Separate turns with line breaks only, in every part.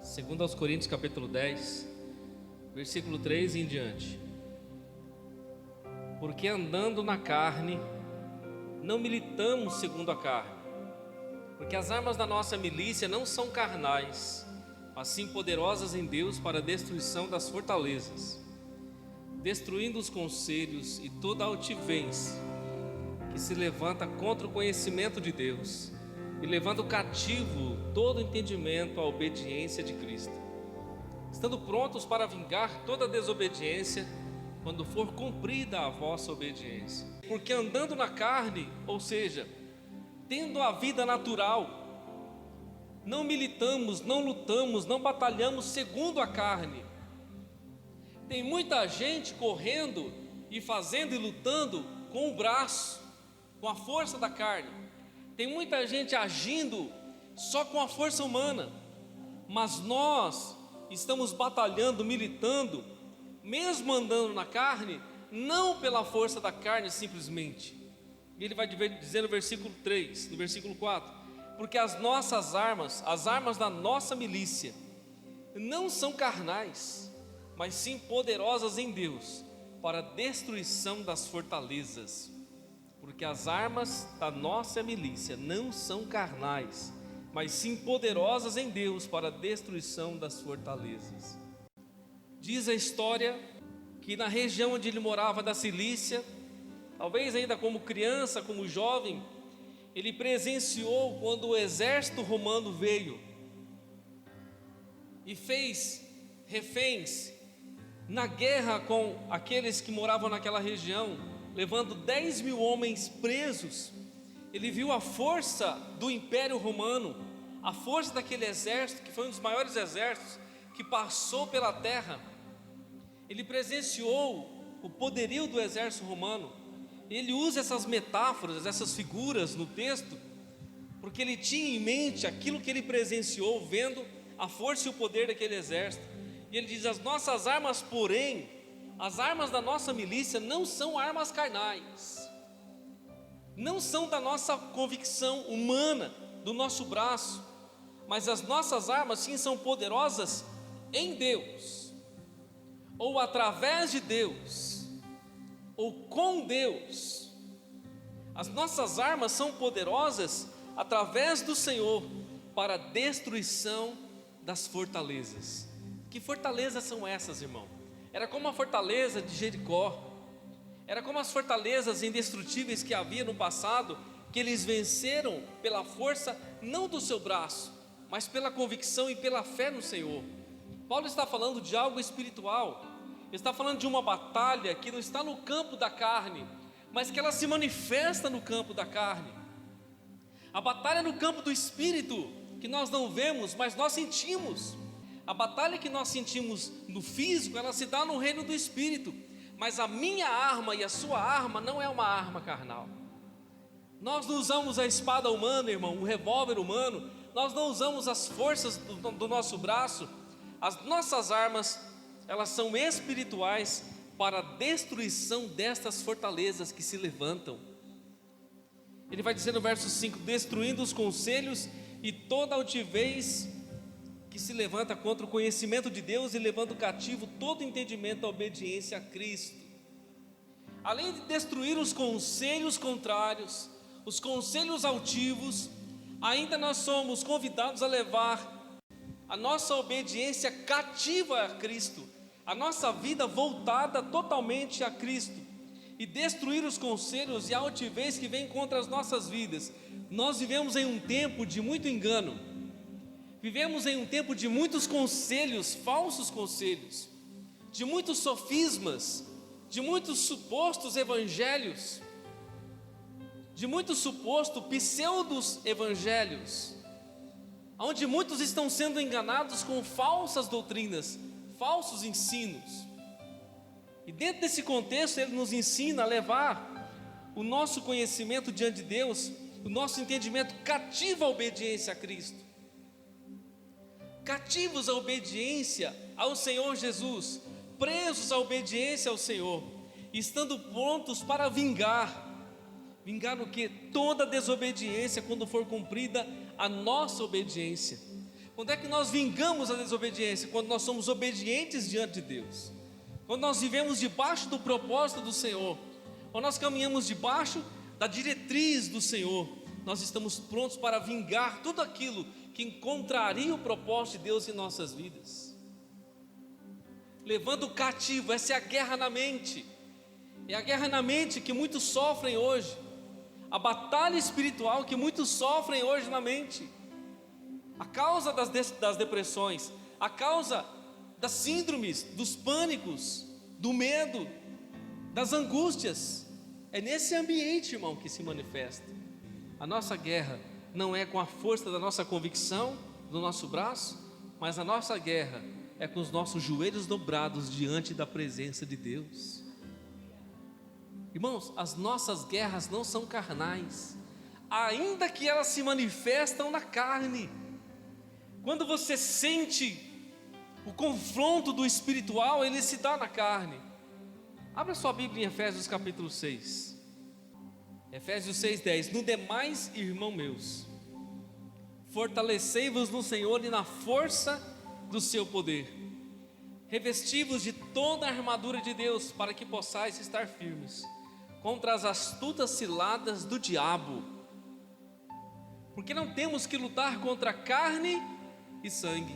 Segundo aos Coríntios capítulo 10, versículo 3 em diante. Porque andando na carne, não militamos segundo a carne, porque as armas da nossa milícia não são carnais, mas sim poderosas em Deus para a destruição das fortalezas, destruindo os conselhos e toda a altivez que se levanta contra o conhecimento de Deus, e levando cativo todo entendimento à obediência de Cristo, estando prontos para vingar toda desobediência, quando for cumprida a vossa obediência. Porque andando na carne, ou seja, tendo a vida natural, não militamos, não lutamos, não batalhamos segundo a carne. Tem muita gente correndo e fazendo e lutando com o braço, com a força da carne. Tem muita gente agindo só com a força humana, mas nós estamos batalhando, militando, mesmo andando na carne, não pela força da carne simplesmente. E ele vai dizer no versículo 3, no versículo 4, porque as nossas armas, as armas da nossa milícia, não são carnais, mas sim poderosas em Deus, para a destruição das fortalezas. Porque as armas da nossa milícia não são carnais, mas sim poderosas em Deus para a destruição das fortalezas. Diz a história que na região onde ele morava da Cilícia, talvez ainda como criança, como jovem, ele presenciou quando o exército romano veio e fez reféns na guerra com aqueles que moravam naquela região, levando 10 mil homens presos. Ele viu a força do Império Romano, a força daquele exército, que foi um dos maiores exércitos que passou pela terra. Ele presenciou o poderio do exército romano. Ele usa essas metáforas, essas figuras no texto, porque ele tinha em mente aquilo que ele presenciou, vendo a força e o poder daquele exército. E ele diz: as nossas armas, porém, as armas da nossa milícia não são armas carnais, não são da nossa convicção humana, do nosso braço, mas as nossas armas sim são poderosas em Deus, ou através de Deus, ou com Deus. As nossas armas são poderosas através do Senhor para a destruição das fortalezas. Que fortalezas são essas, irmão? Era como a fortaleza de Jericó, era como as fortalezas indestrutíveis que havia no passado, que eles venceram pela força não do seu braço, mas pela convicção e pela fé no Senhor. Paulo está falando de algo espiritual, está falando de uma batalha que não está no campo da carne, mas que ela se manifesta no campo da carne. A batalha no campo do espírito, que nós não vemos, mas nós sentimos. A batalha que nós sentimos no físico, ela se dá no reino do espírito, mas a minha arma e a sua arma não é uma arma carnal. Nós não usamos a espada humana, irmão, o revólver humano, nós não usamos as forças do nosso braço. As nossas armas, elas são espirituais para a destruição destas fortalezas que se levantam. Ele vai dizer no verso 5, destruindo os conselhos e toda altivez que se levanta contra o conhecimento de Deus, e levando cativo todo entendimento à obediência a Cristo. Além de destruir os conselhos contrários, os conselhos altivos, ainda nós somos convidados a levar a nossa obediência cativa a Cristo, a nossa vida voltada totalmente a Cristo, e destruir os conselhos e a altivez que vem contra as nossas vidas. Nós vivemos em um tempo de muito engano, vivemos em um tempo de muitos conselhos, falsos conselhos, de muitos sofismas, de muitos supostos evangelhos, de muitos supostos pseudos evangelhos, onde muitos estão sendo enganados com falsas doutrinas, falsos ensinos. E dentro desse contexto ele nos ensina a levar o nosso conhecimento diante de Deus, o nosso entendimento cativo à obediência a Cristo, cativos à obediência ao Senhor Jesus, presos à obediência ao Senhor, estando prontos para vingar no que? Toda desobediência, quando for cumprida a nossa obediência. Quando é que nós vingamos a desobediência? Quando nós somos obedientes diante de Deus, quando nós vivemos debaixo do propósito do Senhor, quando nós caminhamos debaixo da diretriz do Senhor, nós estamos prontos para vingar tudo aquilo que contraria o propósito de Deus em nossas vidas. Levando o cativo, essa é a guerra na mente, é a guerra na mente que muitos sofrem hoje, a batalha espiritual que muitos sofrem hoje na mente, a causa das depressões, a causa das síndromes, dos pânicos, do medo, das angústias, é nesse ambiente, irmão, que se manifesta. A nossa guerra não é com a força da nossa convicção, do nosso braço, mas a nossa guerra é com os nossos joelhos dobrados diante da presença de Deus. Irmãos, as nossas guerras não são carnais, ainda que elas se manifestam na carne. Quando você sente o confronto do espiritual, ele se dá na carne. Abra sua Bíblia em Efésios capítulo 6. Efésios 6:10. No demais, irmãos meus, fortalecei-vos no Senhor e na força do seu poder. Revesti-vos de toda a armadura de Deus, para que possais estar firmes contra as astutas ciladas do diabo. Porque não temos que lutar contra carne e sangue,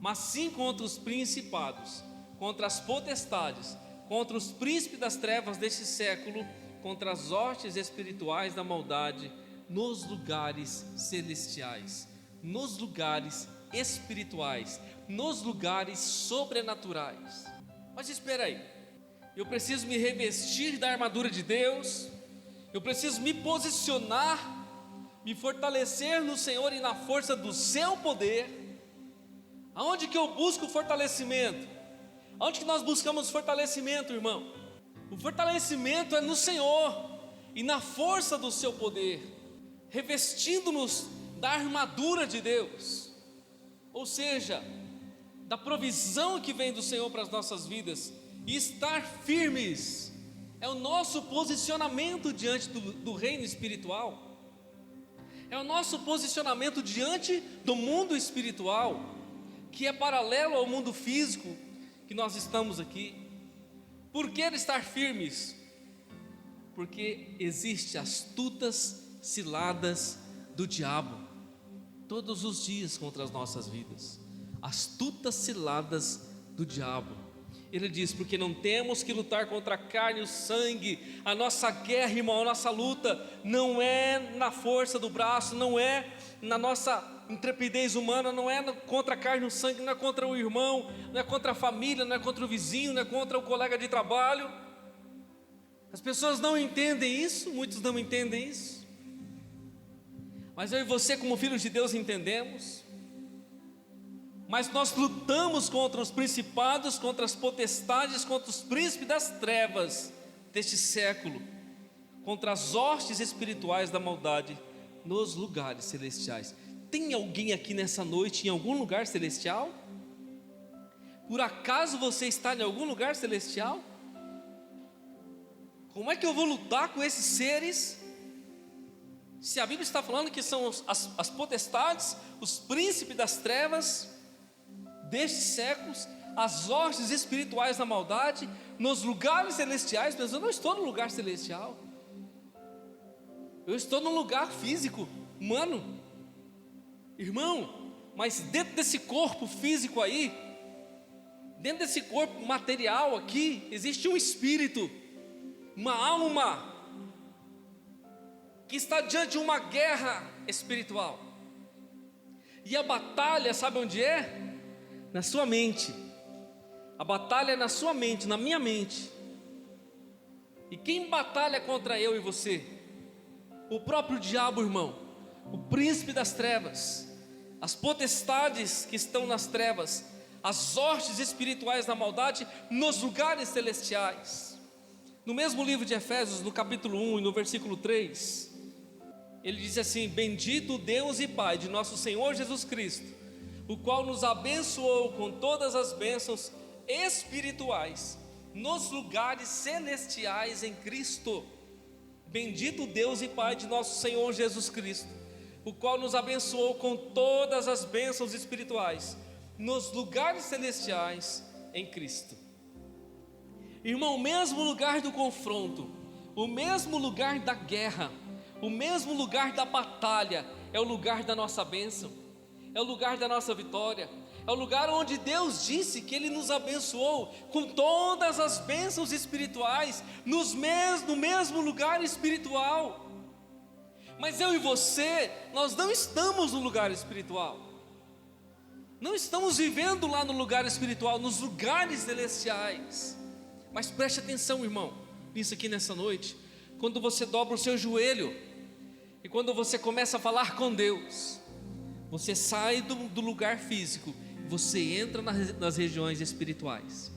mas sim contra os principados, contra as potestades, contra os príncipes das trevas deste século, contra as hostes espirituais da maldade nos lugares celestiais, nos lugares espirituais, nos lugares sobrenaturais. Mas espera aí, eu preciso me revestir da armadura de Deus, eu preciso me posicionar, me fortalecer no Senhor e na força do seu poder. Aonde que eu busco fortalecimento? Aonde que nós buscamos fortalecimento, irmão? O fortalecimento é no Senhor e na força do seu poder, revestindo-nos da armadura de Deus, ou seja, da provisão que vem do Senhor para as nossas vidas, e estar firmes é o nosso posicionamento diante do reino espiritual, é o nosso posicionamento diante do mundo espiritual, que é paralelo ao mundo físico que nós estamos aqui. Por que estar firmes? Porque existem astutas ciladas do diabo todos os dias contra as nossas vidas, astutas ciladas do diabo. Ele diz: porque não temos que lutar contra a carne e o sangue. A nossa guerra, irmão, a nossa luta não é na força do braço, não é na nossa intrepidez humana, não é contra a carne e o sangue, não é contra o irmão, não é contra a família, não é contra o vizinho, não é contra o colega de trabalho. As pessoas não entendem isso, muitos não entendem isso, mas eu e você, como filhos de Deus, entendemos. Mas nós lutamos contra os principados, contra as potestades, contra os príncipes das trevas deste século, contra as hostes espirituais da maldade nos lugares celestiais. Tem alguém aqui nessa noite em algum lugar celestial? Por acaso você está em algum lugar celestial? Como é que eu vou lutar com esses seres, se a Bíblia está falando que são as potestades, os príncipes das trevas destes séculos, as hostes espirituais da maldade nos lugares celestiais? Mas eu não estou no lugar celestial, eu estou num lugar físico, humano, irmão. Mas dentro desse corpo físico aí, dentro desse corpo material aqui, existe um espírito, uma alma que está diante de uma guerra espiritual. E a batalha, sabe onde é? Na sua mente. A batalha é na sua mente, na minha mente. E quem batalha contra eu e você? O próprio diabo, irmão, o príncipe das trevas, as potestades que estão nas trevas, as hostes espirituais da maldade nos lugares celestiais. No mesmo livro de Efésios, no capítulo 1 e no versículo 3, ele diz assim: bendito Deus e Pai de nosso Senhor Jesus Cristo, o qual nos abençoou com todas as bênçãos espirituais nos lugares celestiais em Cristo. Bendito Deus e Pai de nosso Senhor Jesus Cristo, o qual nos abençoou com todas as bênçãos espirituais nos lugares celestiais em Cristo. Irmão, o mesmo lugar do confronto, o mesmo lugar da guerra, o mesmo lugar da batalha é o lugar da nossa bênção, é o lugar da nossa vitória, é o lugar onde Deus disse que Ele nos abençoou com todas as bênçãos espirituais no mesmo lugar espiritual. Mas eu e você, nós não estamos no lugar espiritual, não estamos vivendo lá no lugar espiritual, nos lugares celestiais. Mas preste atenção, irmão, nisso aqui nessa noite. Quando você dobra o seu joelho e quando você começa a falar com Deus, você sai do lugar físico, você entra nas regiões espirituais,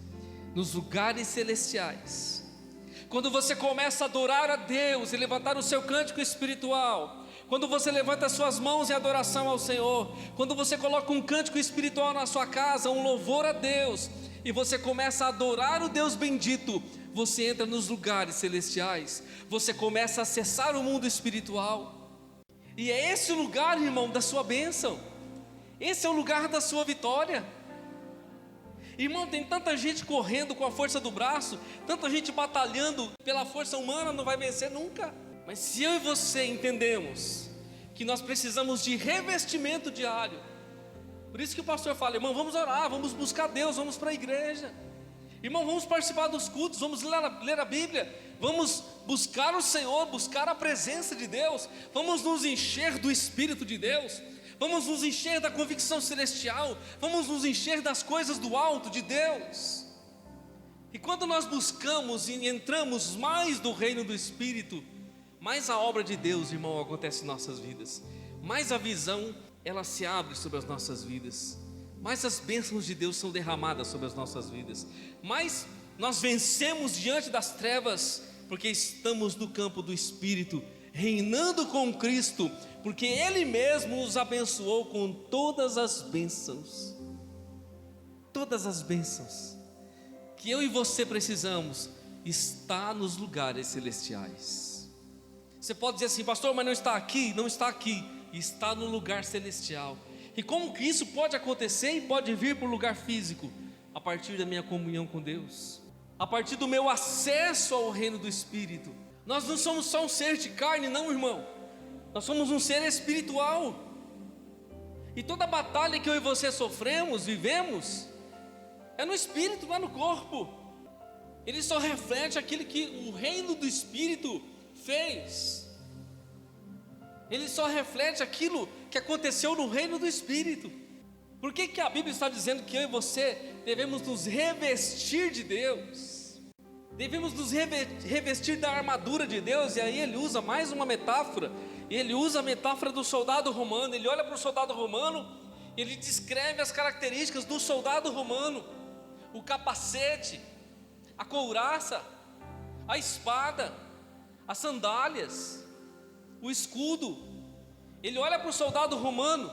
nos lugares celestiais. Quando você começa a adorar a Deus e levantar o seu cântico espiritual, quando você levanta as suas mãos em adoração ao Senhor, quando você coloca um cântico espiritual na sua casa, um louvor a Deus, e você começa a adorar o Deus bendito, você entra nos lugares celestiais, você começa a acessar o mundo espiritual, e é esse o lugar, irmão, da sua bênção, esse é o lugar da sua vitória. Irmão, tem tanta gente correndo com a força do braço, tanta gente batalhando pela força humana, não vai vencer nunca. Mas se eu e você entendemos que nós precisamos de revestimento diário, por isso que o pastor fala, irmão, vamos orar, vamos buscar Deus, vamos para a igreja, irmão, vamos participar dos cultos, vamos ler a Bíblia, vamos buscar o Senhor, buscar a presença de Deus, vamos nos encher do Espírito de Deus, vamos nos encher da convicção celestial, vamos nos encher das coisas do alto de Deus. E quando nós buscamos e entramos mais no reino do Espírito, mais a obra de Deus, irmão, acontece em nossas vidas, mais a visão ela se abre sobre as nossas vidas, mais as bênçãos de Deus são derramadas sobre as nossas vidas, mais nós vencemos diante das trevas, porque estamos no campo do Espírito, reinando com Cristo, porque Ele mesmo nos abençoou com todas as bênçãos que eu e você precisamos, está nos lugares celestiais. Você pode dizer assim, pastor, mas não está aqui, está no lugar celestial. E como que isso pode acontecer e pode vir para o lugar físico? A partir da minha comunhão com Deus, a partir do meu acesso ao reino do Espírito. Nós não somos só um ser de carne, não, irmão, nós somos um ser espiritual, e toda batalha que eu e você sofremos, vivemos, é no Espírito, não é no corpo. Ele só reflete aquilo que o reino do Espírito fez, ele só reflete aquilo que aconteceu no reino do Espírito. Por que a Bíblia está dizendo que eu e você devemos nos revestir de Deus? Devemos nos revestir da armadura de Deus. E aí ele usa mais uma metáfora. Ele usa a metáfora do soldado romano. Ele olha para o soldado romano, ele descreve as características do soldado romano: o capacete, a couraça, a espada, as sandálias, o escudo. Ele olha para o soldado romano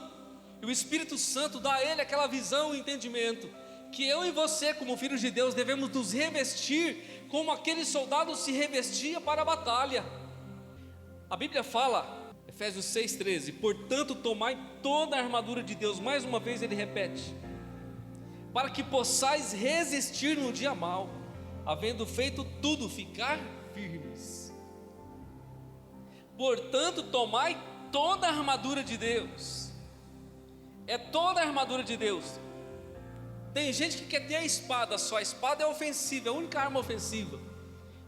e o Espírito Santo dá a ele aquela visão e entendimento que eu e você, como filhos de Deus, devemos nos revestir como aquele soldado se revestia para a batalha. A Bíblia fala, Efésios 6,13, portanto tomai toda a armadura de Deus, mais uma vez ele repete, para que possais resistir no dia mau, havendo feito tudo, ficar firmes. Portanto, tomai toda a armadura de Deus. É toda a armadura de Deus. Tem gente que quer ter a espada só. A espada é ofensiva, é a única arma ofensiva,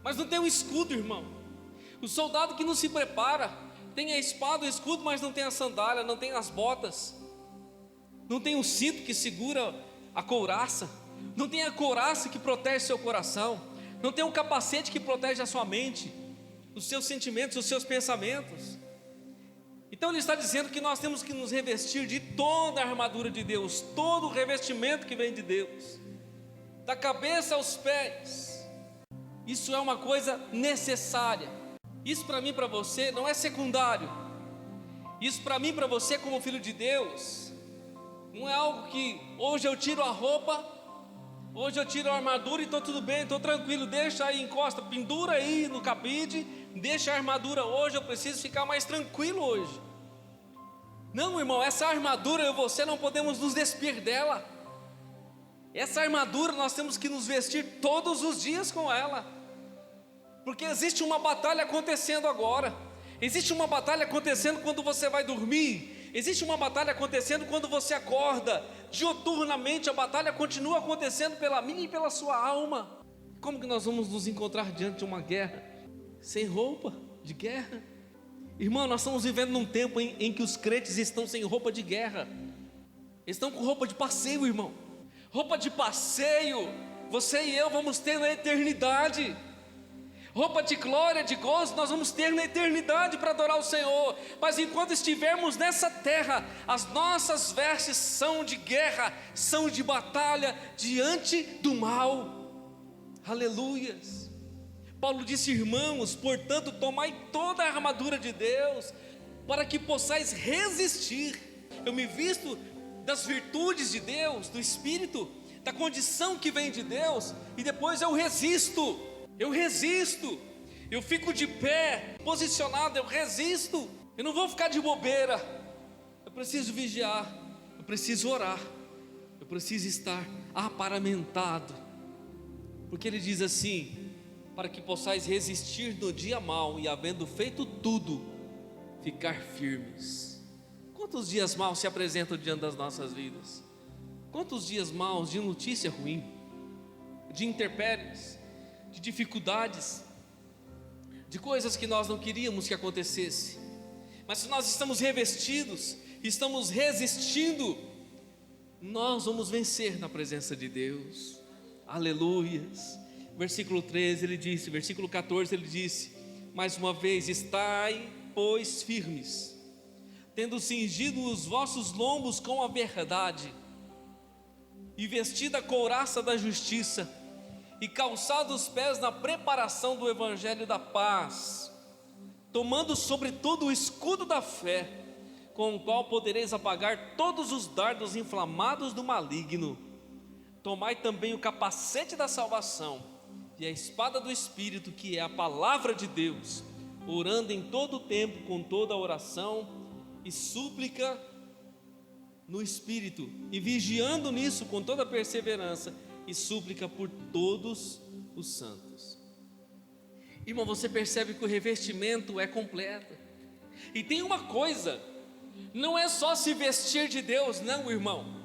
mas não tem um escudo, irmão. O soldado que não se prepara tem a espada, o escudo, mas não tem a sandália, não tem as botas, não tem o cinto que segura a couraça, não tem a couraça que protege seu coração, não tem um capacete que protege a sua mente, os seus sentimentos, os seus pensamentos. Então ele está dizendo que nós temos que nos revestir de toda a armadura de Deus, todo o revestimento que vem de Deus, da cabeça aos pés. Isso é uma coisa necessária. Isso para mim e para você não é secundário. Isso para mim e para você como filho de Deus não é algo que hoje eu tiro a roupa, hoje eu tiro a armadura e estou tudo bem, estou tranquilo, deixa aí, encosta, pendura aí no cabide, deixa a armadura hoje, eu preciso ficar mais tranquilo hoje. Não, irmão, essa armadura eu e você não podemos nos despir dela. Essa armadura nós temos que nos vestir todos os dias com ela, porque existe uma batalha acontecendo agora. Existe uma batalha acontecendo quando você vai dormir. Existe uma batalha acontecendo quando você acorda. Diuturnamente a batalha continua acontecendo pela minha e pela sua alma. Como que nós vamos nos encontrar diante de uma guerra sem roupa de guerra? Irmão, nós estamos vivendo num tempo em que os crentes estão sem roupa de guerra. Estão com roupa de passeio, irmão. Roupa de passeio você e eu vamos ter na eternidade. Roupa de glória, de gozo, nós vamos ter na eternidade para adorar o Senhor. Mas enquanto estivermos nessa terra, as nossas vestes são de guerra, são de batalha diante do mal. Aleluias. Paulo disse: irmãos, portanto, tomai toda a armadura de Deus, para que possais resistir. Eu me visto das virtudes de Deus, do Espírito, da condição que vem de Deus, e depois eu resisto, eu fico de pé, posicionado, eu resisto, eu não vou ficar de bobeira, eu preciso vigiar, eu preciso orar, eu preciso estar aparamentado, porque ele diz assim: para que possais resistir no dia mau, e havendo feito tudo, ficar firmes. Quantos dias maus se apresentam diante das nossas vidas? Quantos dias maus de notícia ruim, de intempéries, de dificuldades, de coisas que nós não queríamos que acontecesse, mas se nós estamos revestidos, estamos resistindo, nós vamos vencer na presença de Deus. Aleluias. Versículo 13 ele disse, versículo 14 ele disse: mais uma vez, estai, pois, firmes, tendo cingido os vossos lombos com a verdade, e vestida a couraça da justiça, e calçado os pés na preparação do evangelho da paz, tomando sobretudo o escudo da fé, com o qual podereis apagar todos os dardos inflamados do maligno. Tomai também o capacete da salvação e a espada do Espírito, que é a palavra de Deus, orando em todo o tempo com toda a oração e súplica no Espírito, e vigiando nisso com toda perseverança e súplica por todos os santos. Irmão, você percebe que o revestimento é completo. E tem uma coisa: não é só se vestir de Deus, não, irmão.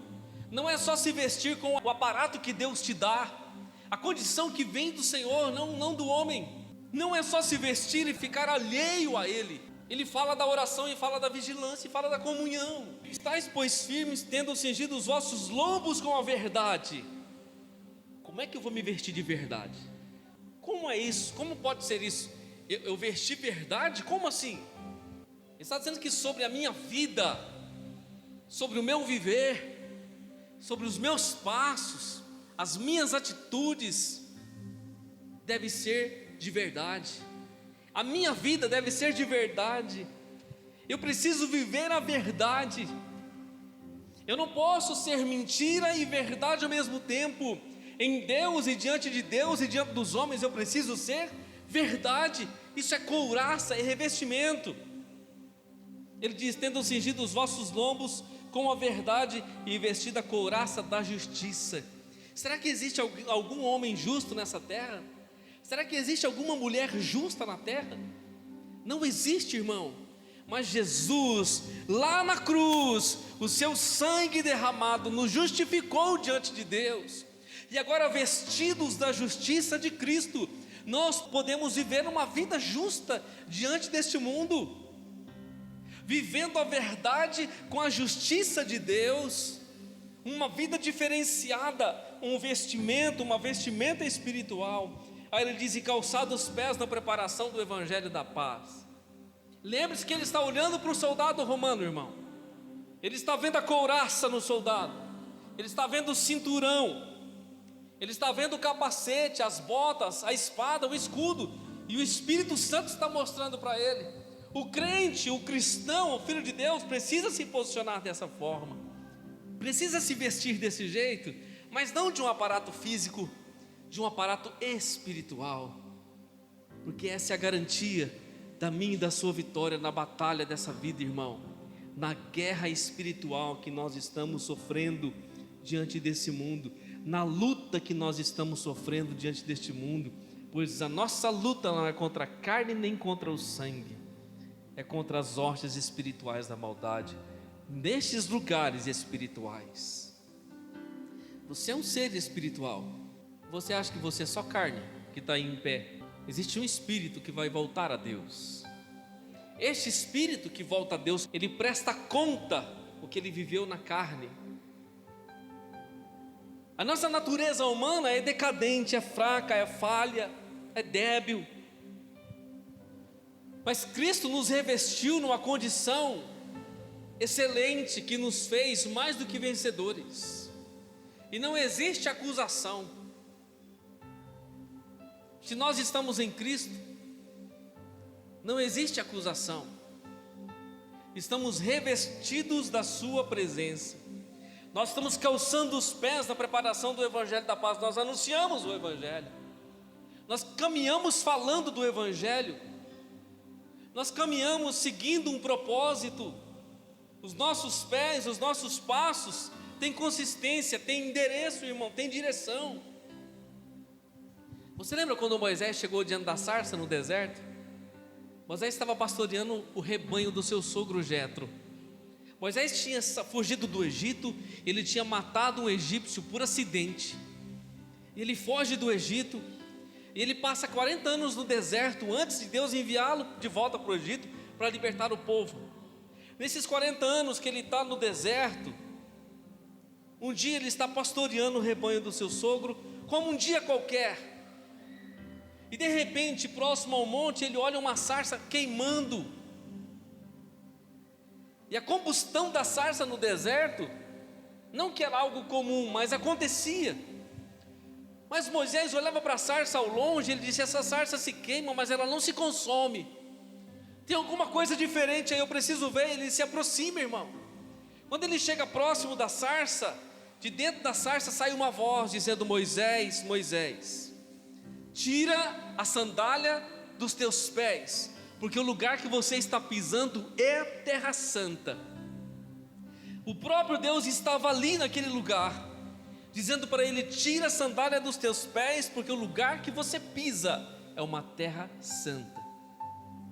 Não é só se vestir com o aparato que Deus te dá, a condição que vem do Senhor, não do homem. Não é só se vestir e ficar alheio a Ele. Ele fala da oração e fala da vigilância e fala da comunhão. Estais, pois, firmes, tendo cingido os vossos lombos com a verdade. Como é que eu vou me vestir de verdade? Como é isso? Como pode ser isso? Eu vestir verdade? Como assim? Ele está dizendo que sobre a minha vida, sobre o meu viver, sobre os meus passos, as minhas atitudes, deve ser de verdade. A minha vida deve ser de verdade. Eu preciso viver a verdade. Eu não posso ser mentira e verdade ao mesmo tempo. Em Deus e diante de Deus e diante dos homens eu preciso ser verdade. Isso é couraça, é revestimento. Ele diz: tendo cingido os vossos lombos com a verdade e vestido a couraça da justiça. Será que existe algum homem justo nessa terra? Será que existe alguma mulher justa na terra? Não existe, irmão. Mas Jesus, lá na cruz, o seu sangue derramado nos justificou diante de Deus. E agora, vestidos da justiça de Cristo, nós podemos viver uma vida justa diante deste mundo, vivendo a verdade com a justiça de Deus, uma vida diferenciada, uma vestimenta espiritual. Aí ele diz: e calçado os pés na preparação do evangelho da paz. Lembre-se que ele está olhando para o soldado romano, irmão. Ele está vendo a couraça no soldado, ele está vendo o cinturão, ele está vendo o capacete, as botas, a espada, o escudo, e o Espírito Santo está mostrando para ele. O crente, o cristão, o filho de Deus precisa se posicionar dessa forma, precisa se vestir desse jeito, mas não de um aparato físico, de um aparato espiritual, porque essa é a garantia da minha e da sua vitória na batalha dessa vida, irmão. na guerra espiritual que nós estamos sofrendo diante desse mundo, na luta que nós estamos sofrendo diante deste mundo, pois a nossa luta não é contra a carne nem contra o sangue, é contra as hostes espirituais da maldade, nestes lugares espirituais. Você é um ser espiritual. Você acha que você é só carne que está em pé? Existe um espírito que vai voltar a Deus. Este espírito que volta a Deus, ele presta conta o que ele viveu na carne. A nossa natureza humana é decadente, é fraca, é falha, é débil. Mas Cristo nos revestiu numa condição excelente que nos fez mais do que vencedores. E não existe acusação. Se nós estamos em Cristo, não existe acusação. Estamos revestidos da sua presença. Nós estamos calçando os pés na preparação do Evangelho da Paz. Nós anunciamos o Evangelho. Nós caminhamos falando do Evangelho. Nós caminhamos seguindo um propósito. Os nossos pés, os nossos passos têm consistência, têm endereço, irmão, têm direção. Você lembra quando Moisés chegou diante da sarça no deserto? Moisés estava pastoreando o rebanho do seu sogro Jetro. Moisés tinha fugido do Egito, ele tinha matado um egípcio por acidente. Ele foge do Egito, e ele passa 40 anos no deserto, antes de Deus enviá-lo de volta para o Egito, para libertar o povo. Nesses 40 anos que ele está no deserto, um dia ele está pastoreando o rebanho do seu sogro, como um dia qualquer. E de repente, próximo ao monte, ele olha uma sarça queimando. E a combustão da sarça no deserto, não que era algo comum, mas acontecia. Mas Moisés olhava para a sarça ao longe, ele disse: essa sarça se queima, mas ela não se consome. Tem alguma coisa diferente aí, eu preciso ver. Ele se aproxima, irmão. Quando ele chega próximo da sarça, de dentro da sarça sai uma voz dizendo: Moisés, Moisés, tira a sandália dos teus pés, porque o lugar que você está pisando é terra santa. O próprio Deus estava ali naquele lugar, dizendo para ele: tira a sandália dos teus pés, porque o lugar que você pisa é uma terra santa.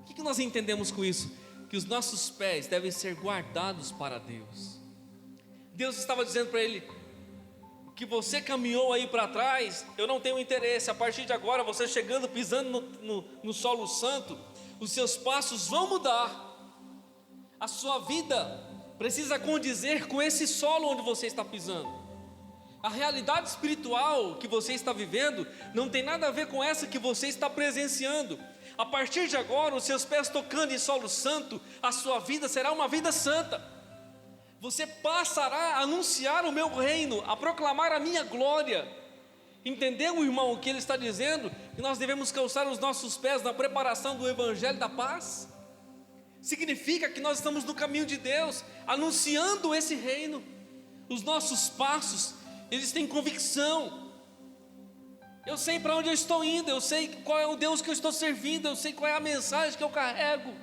O que nós entendemos com isso? Que os nossos pés devem ser guardados para Deus. Deus estava dizendo para ele: que você caminhou aí para trás, eu não tenho interesse. A partir de agora, você chegando, pisando no solo santo, os seus passos vão mudar. A sua vida precisa condizer com esse solo onde você está pisando. A realidade espiritual que você está vivendo não tem nada a ver com essa que você está presenciando. A partir de agora, os seus pés tocando em solo santo, a sua vida será uma vida santa. Você passará a anunciar o meu reino, a proclamar a minha glória. Entendeu, irmão, o que ele está dizendo? Que nós devemos calçar os nossos pés na preparação do Evangelho da Paz. Significa que nós estamos no caminho de Deus, anunciando esse reino. Os nossos passos, eles têm convicção. Eu sei para onde eu estou indo, eu sei qual é o Deus que eu estou servindo, eu sei qual é a mensagem que eu carrego.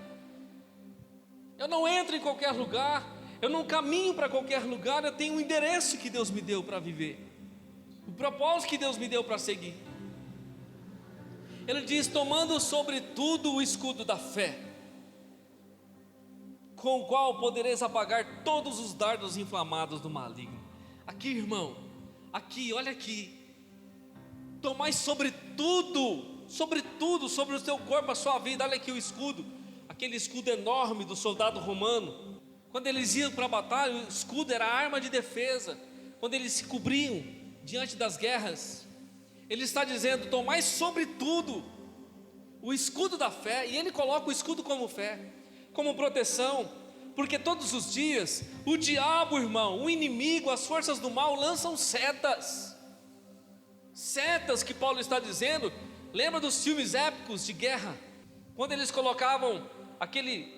Eu não entro em qualquer lugar, eu não caminho para qualquer lugar, eu tenho um endereço que Deus me deu para viver, o propósito que Deus me deu para seguir. Ele diz: tomando sobre tudo o escudo da fé, com o qual podereis apagar todos os dardos inflamados do maligno. Aqui, irmão, aqui, olha aqui. Tomai sobre tudo, sobre o seu corpo, a sua vida. Olha aqui o escudo, aquele escudo enorme do soldado romano. Quando eles iam para a batalha, o escudo era a arma de defesa. Quando eles se cobriam diante das guerras, ele está dizendo: tomai sobre tudo o escudo da fé. E ele coloca o escudo como fé, como proteção, porque todos os dias o diabo, irmão, o inimigo, as forças do mal lançam setas que Paulo está dizendo. Lembra dos filmes épicos de guerra, quando eles colocavam aquele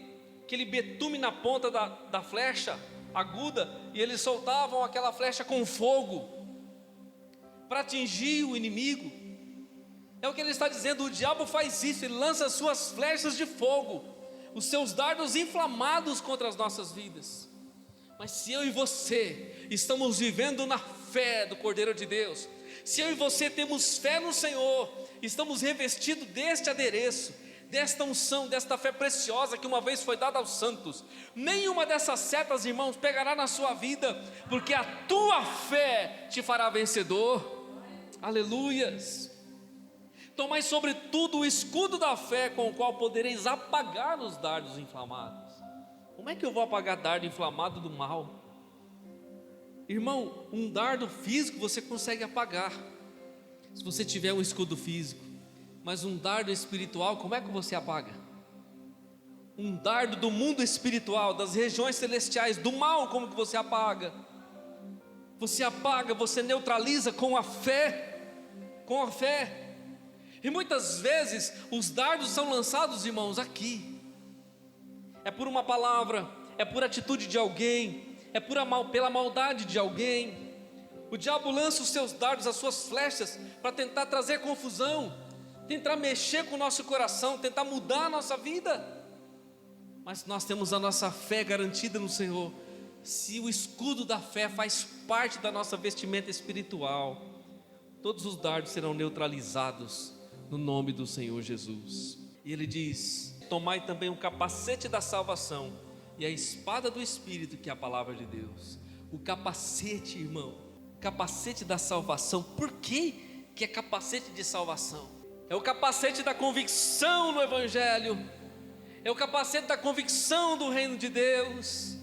betume na ponta da flecha aguda, e eles soltavam aquela flecha com fogo para atingir o inimigo? É o que ele está dizendo. O diabo faz isso, ele lança as suas flechas de fogo os seus dardos inflamados contra as nossas vidas. Mas se eu e você estamos vivendo na fé do Cordeiro de Deus, se eu e você temos fé no Senhor, estamos revestidos deste adereço, desta unção, desta fé preciosa que uma vez foi dada aos santos, nenhuma dessas setas, irmãos, pegará na sua vida, porque a tua fé te fará vencedor. Aleluias. Tomai sobretudo o escudo da fé, com o qual podereis apagar os dardos inflamados. Como é que eu vou apagar dardo inflamado do mal? Irmão, um dardo físico você consegue apagar, se você tiver um escudo físico. Mas um dardo espiritual, como é que você apaga? Um dardo do mundo espiritual, das regiões celestiais, do mal, como que você apaga? Você apaga, você neutraliza com a fé. Com a fé. E muitas vezes os dardos são lançados, irmãos, aqui. É por uma palavra, é por atitude de alguém, é pela maldade de alguém. O diabo lança os seus dardos, as suas flechas, para tentar trazer confusão, tentar mexer com o nosso coração, tentar mudar a nossa vida. Mas nós temos a nossa fé garantida no Senhor. Se o escudo da fé faz parte da nossa vestimenta espiritual, todos os dardos serão neutralizados no nome do Senhor Jesus. E ele diz: tomai também o capacete da salvação e a espada do Espírito, que é a palavra de Deus. O capacete, irmão, capacete da salvação. Por que é capacete de salvação? É o capacete da convicção no Evangelho, é o capacete da convicção do reino de Deus.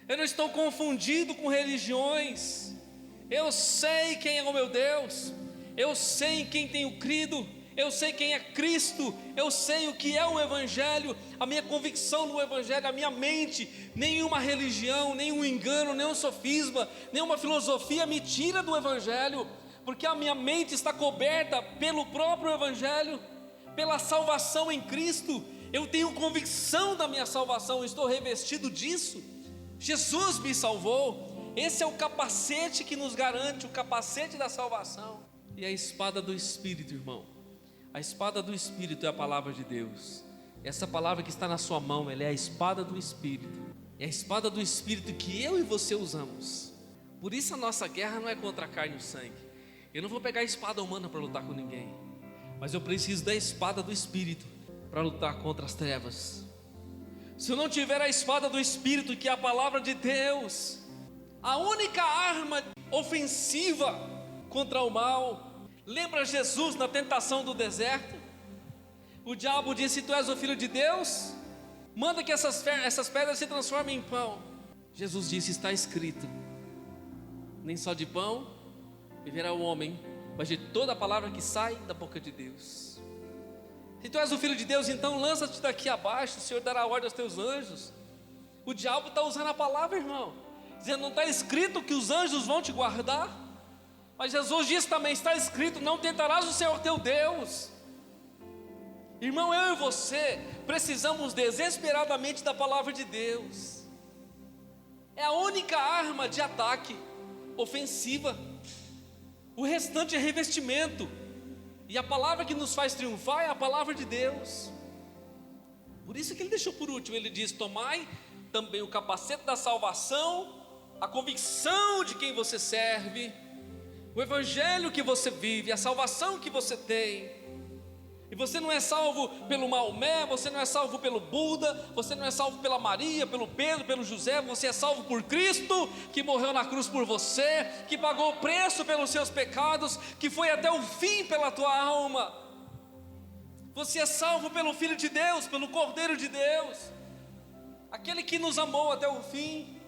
Eu não estou confundido com religiões. Eu sei quem é o meu Deus, eu sei em quem tenho crido, eu sei quem é Cristo, eu sei o que é o Evangelho. A minha convicção no Evangelho, a minha mente, nenhuma religião, nenhum engano, nenhum sofisma, nenhuma filosofia me tira do Evangelho, porque a minha mente está coberta pelo próprio Evangelho, pela salvação em Cristo. Eu tenho convicção da minha salvação, estou revestido disso. Jesus me salvou. Esse é o capacete que nos garante, o capacete da salvação. E a espada do Espírito, irmão, a espada do Espírito é a palavra de Deus. Essa palavra que está na sua mão, ela é a espada do Espírito. É a espada do Espírito que eu e você usamos. Por isso a nossa guerra não é contra a carne e o sangue. Eu não vou pegar a espada humana para lutar com ninguém, mas eu preciso da espada do Espírito para lutar contra as trevas. Se eu não tiver a espada do Espírito, que é a palavra de Deus, a única arma ofensiva contra o mal. Lembra Jesus na tentação do deserto? O diabo disse: tu és o filho de Deus, manda que essas pedras se transformem em pão. Jesus disse: está escrito, nem só de pão viverá o homem, mas de toda a palavra que sai da boca de Deus. Se tu és o filho de Deus, então lança-te daqui abaixo, o Senhor dará ordem aos teus anjos. O diabo está usando a palavra, irmão, dizendo: não está escrito que os anjos vão te guardar? Mas Jesus disse também: está escrito, não tentarás o Senhor teu Deus. Irmão, eu e você precisamos desesperadamente da palavra de Deus. É a única arma de ataque ofensiva. O restante é revestimento. E a palavra que nos faz triunfar é a palavra de Deus. Por isso que ele deixou por último. Ele diz: tomai também o capacete da salvação, a convicção de quem você serve, o evangelho que você vive, a salvação que você tem. E você não é salvo pelo Maomé, você não é salvo pelo Buda, você não é salvo pela Maria, pelo Pedro, pelo José. Você é salvo por Cristo, que morreu na cruz por você, que pagou o preço pelos seus pecados, que foi até o fim pela tua alma. Você é salvo pelo Filho de Deus, pelo Cordeiro de Deus, aquele que nos amou até o fim.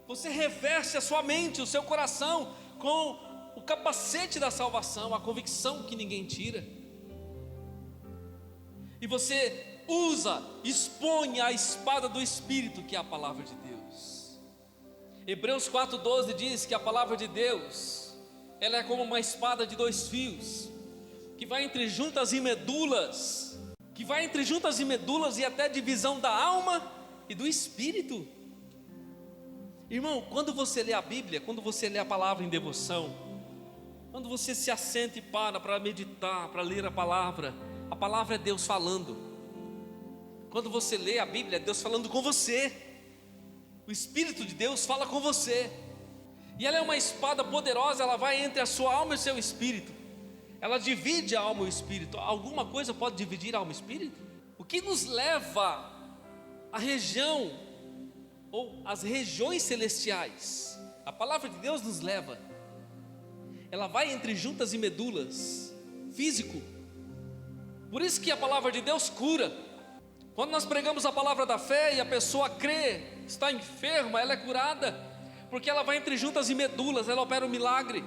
Você reveste a sua mente, o seu coração com o capacete da salvação, a convicção que ninguém tira. E você usa, expõe a espada do Espírito, que é a palavra de Deus. Hebreus 4:12 diz que a palavra de Deus, ela é como uma espada de 2 fios, que vai entre juntas e medulas, e até a divisão da alma e do Espírito. Irmão, quando você lê a Bíblia, quando você lê a palavra em devoção, quando você se assenta e para meditar, para ler a palavra é Deus falando. Quando você lê a Bíblia, é Deus falando com você. O Espírito de Deus fala com você. E ela é uma espada poderosa, ela vai entre a sua alma e o seu espírito. Ela divide a alma e o espírito. Alguma coisa pode dividir a alma e o espírito? O que nos leva à região, ou às regiões celestiais? A palavra de Deus nos leva. Ela vai entre juntas e medulas, físico. Por isso que a palavra de Deus cura. Quando nós pregamos a palavra da fé e a pessoa crê, está enferma, ela é curada, porque ela vai entre juntas e medulas, ela opera um milagre.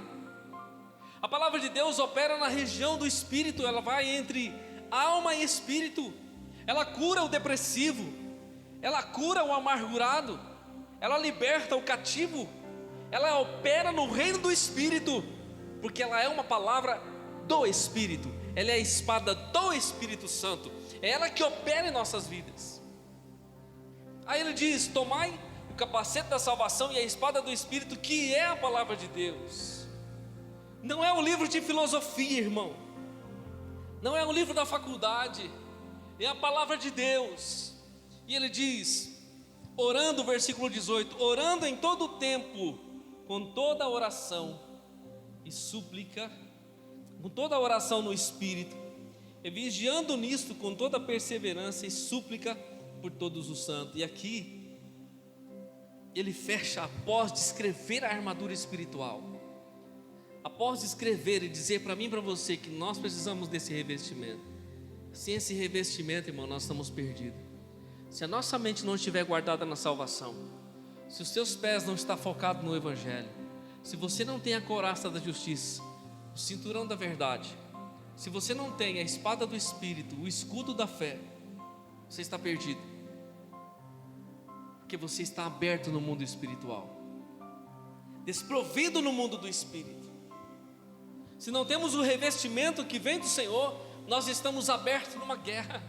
A palavra de Deus opera na região do espírito, ela vai entre alma e espírito. Ela cura o depressivo, ela cura o amargurado, ela liberta o cativo, ela opera no reino do espírito, porque ela é uma palavra do espírito, ela é a espada do Espírito Santo, é ela que opera em nossas vidas. Aí ele diz: tomai o capacete da salvação e a espada do Espírito, que é a palavra de Deus. Não é um livro de filosofia, irmão, não é um livro da faculdade, é a palavra de Deus. E ele diz, orando, versículo 18: orando em todo o tempo, com toda oração e súplica, com toda oração no Espírito, e vigiando nisto com toda perseverança e súplica por todos os santos. E aqui ele fecha, após descrever a armadura espiritual, após descrever e dizer para mim e para você que nós precisamos desse revestimento. Sem esse revestimento, irmão, nós estamos perdidos. Se a nossa mente não estiver guardada na salvação, se os seus pés não estão focados no Evangelho, se você não tem a couraça da justiça, o cinturão da verdade, se você não tem a espada do Espírito, o escudo da fé, você está perdido, porque você está aberto no mundo espiritual, desprovido no mundo do Espírito. Se não temos o revestimento que vem do Senhor, nós estamos abertos numa guerra.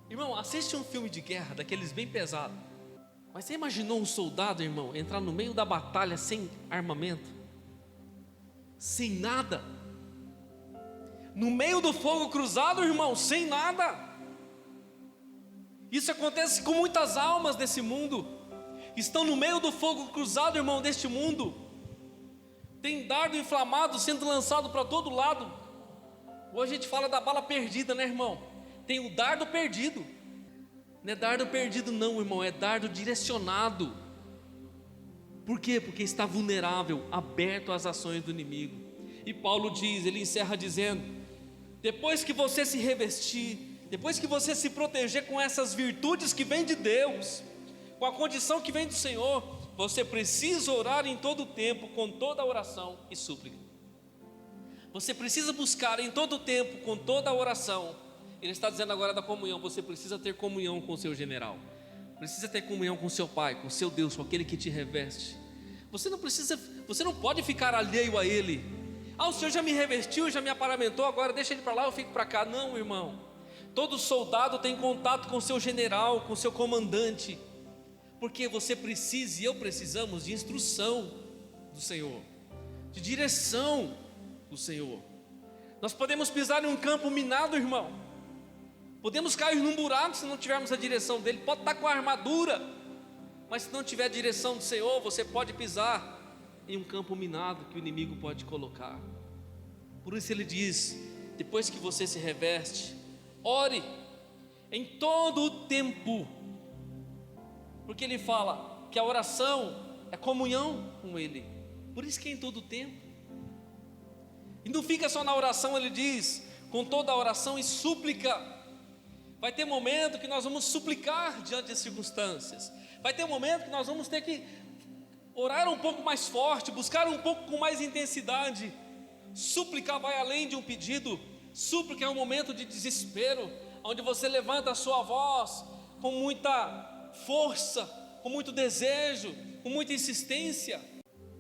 Irmão, assiste um filme de guerra, daqueles bem pesados. Mas você imaginou um soldado, irmão, entrar no meio da batalha sem armamento? Sem nada? No meio do fogo cruzado, irmão, sem nada? Isso acontece com muitas almas desse mundo. Estão no meio do fogo cruzado, irmão, deste mundo. Tem dardo inflamado sendo lançado para todo lado. Hoje a gente fala da bala perdida, né, irmão? Tem o dardo perdido. Não é dardo perdido não, irmão, é dardo direcionado. Por quê? Porque está vulnerável, aberto às ações do inimigo. E Paulo diz, ele encerra dizendo: depois que você se revestir, depois que você se proteger com essas virtudes que vêm de Deus, com a condição que vem do Senhor, você precisa orar em todo o tempo, com toda a oração e súplica. Você precisa buscar em todo o tempo, com toda a oração. Ele está dizendo agora da comunhão. Você precisa ter comunhão com o seu general, precisa ter comunhão com o seu pai, com o seu Deus, com aquele que te reveste. Você não pode ficar alheio a Ele. O Senhor já me revestiu, já me aparamentou, agora deixa Ele para lá, eu fico para cá. Não, irmão. Todo soldado tem contato com o seu general, com o seu comandante, porque você precisa e eu precisamos de instrução do Senhor, de direção do Senhor. Nós podemos pisar em um campo minado, irmão, podemos cair num buraco se não tivermos a direção dele. Pode estar com a armadura, mas se não tiver a direção do Senhor, você pode pisar em um campo minado que o inimigo pode colocar. Por isso ele diz, depois que você se reveste, ore em todo o tempo, porque ele fala que a oração é comunhão com Ele. Por isso que é em todo o tempo. E não fica só na oração, ele diz, com toda a oração e súplica. Vai ter momento que nós vamos suplicar diante das circunstâncias. Vai ter momento que nós vamos ter que orar um pouco mais forte, buscar um pouco com mais intensidade. Súplica vai além de um pedido. Súplica é um momento de desespero, onde você levanta a sua voz com muita força, com muito desejo, com muita insistência,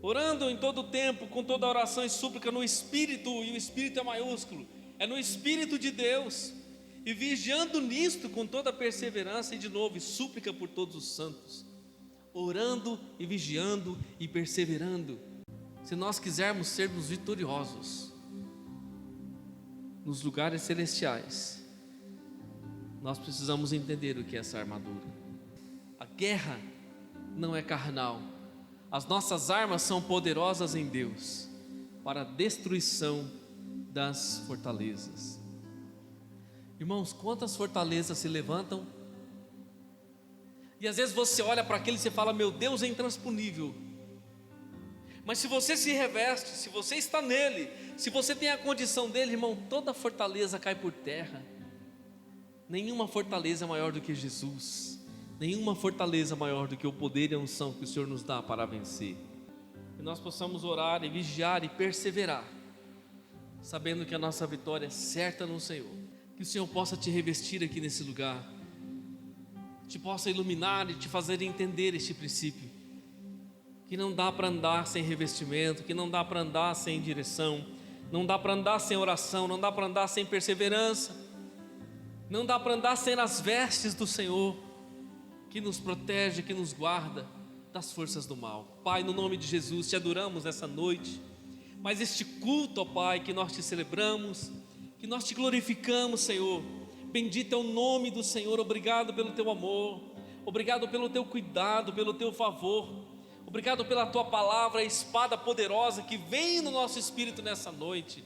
orando em todo o tempo, com toda a oração e súplica no Espírito, e o Espírito é maiúsculo, é no Espírito de Deus, e vigiando nisto com toda a perseverança, e de novo, e súplica por todos os santos, orando e vigiando e perseverando. Se nós quisermos sermos vitoriosos nos lugares celestiais, nós precisamos entender o que é essa armadura. A guerra não é carnal. As nossas armas são poderosas em Deus para a destruição das fortalezas. Irmãos, quantas fortalezas se levantam? E às vezes você olha para aquele e você fala: meu Deus é intransponível. Mas se você se reveste, se você está nele, se você tem a condição dele, irmão, toda fortaleza cai por terra. Nenhuma fortaleza é maior do que Jesus. Nenhuma fortaleza é maior do que o poder e a unção que o Senhor nos dá para vencer. Que nós possamos orar e vigiar e perseverar, sabendo que a nossa vitória é certa no Senhor. Que o Senhor possa te revestir aqui nesse lugar, te possa iluminar e te fazer entender este princípio, que não dá para andar sem revestimento, que não dá para andar sem direção, não dá para andar sem oração, não dá para andar sem perseverança, não dá para andar sem as vestes do Senhor, que nos protege, que nos guarda das forças do mal. Pai, no nome de Jesus, te adoramos nessa noite, mas este culto, ó Pai, que nós te celebramos, que nós te glorificamos, Senhor, bendito é o nome do Senhor. Obrigado pelo teu amor, obrigado pelo teu cuidado, pelo teu favor, obrigado pela tua palavra, a espada poderosa que vem no nosso espírito nessa noite,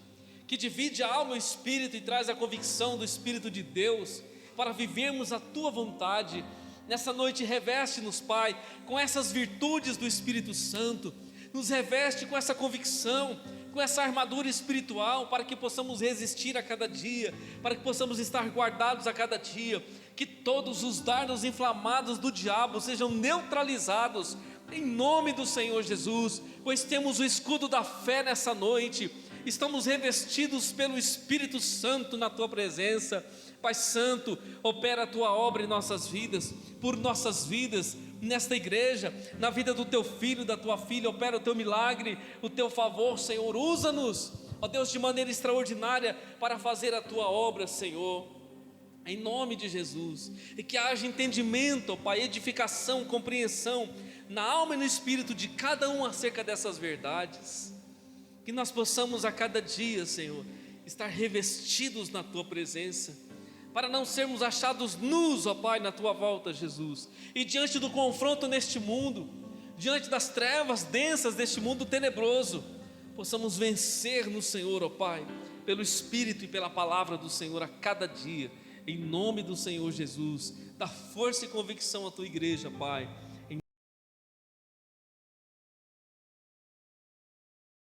que divide a alma e o espírito e traz a convicção do Espírito de Deus para vivermos a tua vontade. Nessa noite reveste-nos, Pai, com essas virtudes do Espírito Santo, nos reveste com essa convicção, com essa armadura espiritual, para que possamos resistir a cada dia, para que possamos estar guardados a cada dia, que todos os dardos inflamados do diabo sejam neutralizados, em nome do Senhor Jesus, pois temos o escudo da fé nessa noite, estamos revestidos pelo Espírito Santo na tua presença. Pai Santo, opera a tua obra em nossas vidas, por nossas vidas, nesta igreja, na vida do teu filho, da tua filha, opera o teu milagre, o teu favor, Senhor, usa-nos, ó Deus, de maneira extraordinária, para fazer a tua obra, Senhor, em nome de Jesus, e que haja entendimento, ó Pai, edificação, compreensão, na alma e no espírito de cada um acerca dessas verdades, que nós possamos a cada dia, Senhor, estar revestidos na tua presença, para não sermos achados nus, ó Pai, na tua volta, Jesus, e diante do confronto neste mundo, diante das trevas densas deste mundo tenebroso, possamos vencer no Senhor, ó Pai, pelo Espírito e pela palavra do Senhor a cada dia, em nome do Senhor Jesus. Dá força e convicção à tua igreja, Pai,